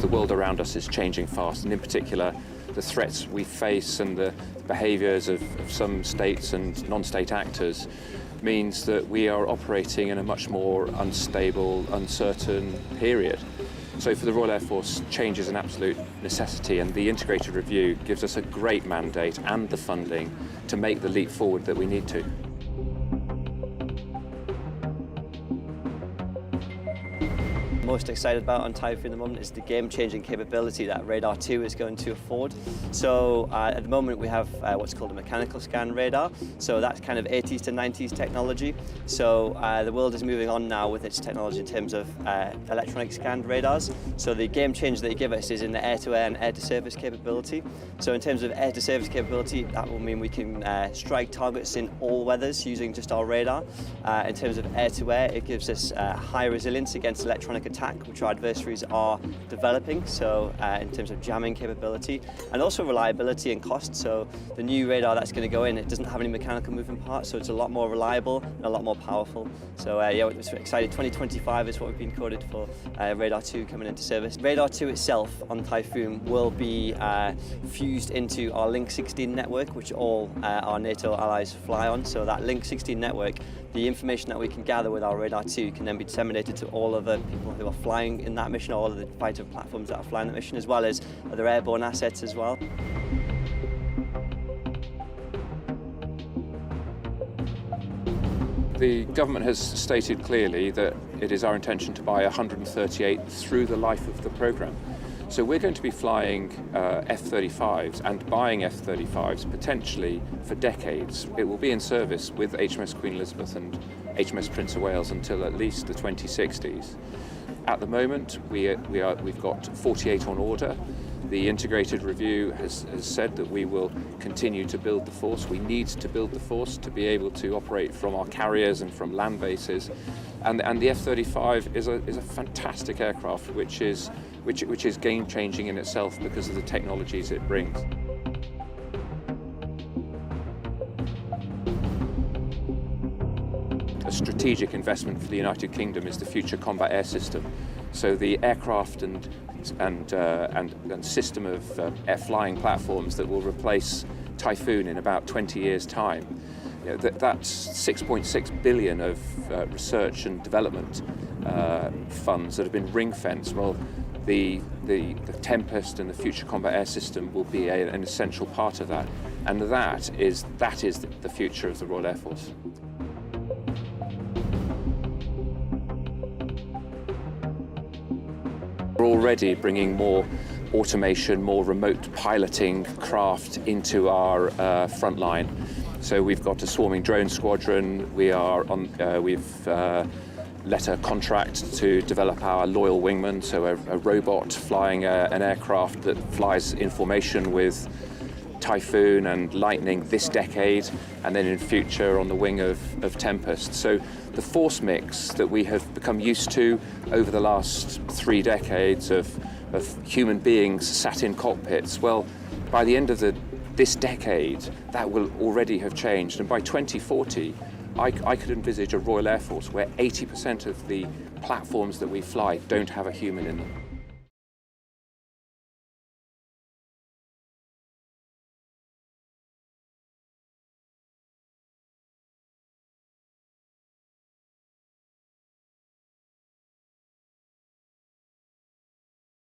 The world around us is changing fast, and in particular, the threats we face and the behaviours of some states and non-state actors means that we are operating in a much more unstable, uncertain period. So for the Royal Air Force, change is an absolute necessity, and the integrated review gives us a great mandate and the funding to make the leap forward that we need to. Most excited about on Typhoon at the moment is the game-changing capability that Radar 2 is going to afford. So at the moment we have what's called a mechanical scan radar. So that's kind of 80s to 90s technology. So the world is moving on now with its technology in terms of electronic scanned radars. So the game change that they give us is in the air-to-air and air-to-surface capability. So in terms of air-to-surface capability, that will mean we can strike targets in all weathers using just our radar. In terms of air-to-air, it gives us high resilience against electronic attack, which our adversaries are developing, so in terms of jamming capability, and also reliability and cost. So the new radar that's going to go in, it doesn't have any mechanical moving parts, so it's a lot more reliable and a lot more powerful. So yeah, we're excited. 2025 is what we've been quoted for Radar 2 coming into service. Radar 2 itself on Typhoon will be fused into our Link 16 network, which all our NATO allies fly on. So that Link 16 network, the information that we can gather with our Radar 2 can then be disseminated to all of the people who are flying in that mission, all of the fighter platforms that are flying that mission, as well as other airborne assets as well. The government has stated clearly that it is our intention to buy 138 through the life of the programme. So we're going to be flying F-35s and buying F-35s potentially for decades. It will be in service with HMS Queen Elizabeth and HMS Prince of Wales until at least the 2060s. At the moment, we've got 48 on order. The integrated review has said that we will continue to build the force. We need to build the force to be able to operate from our carriers and from land bases. And the F-35 is a fantastic aircraft, which is game-changing in itself because of the technologies it brings. A strategic investment for the United Kingdom is the Future Combat Air System. So the aircraft and system of air flying platforms that will replace Typhoon in about 20 years' time. You know, that's 6.6 billion of research and development funds that have been ring-fenced. Well, the Tempest and the Future Combat Air System will be an essential part of that, and that is the future of the Royal Air Force. We're already bringing more automation, more remote piloting craft into our front line. So we've got a swarming drone squadron. We've let a contract to develop our loyal wingman, so a robot flying an aircraft that flies in formation with Typhoon and Lightning this decade, and then in future on the wing of Tempest. So the force mix that we have become used to over the last 3 decades of human beings sat in cockpits, well, by the end of this decade, that will already have changed. And by 2040, I could envisage a Royal Air Force where 80% of the platforms that we fly don't have a human in them.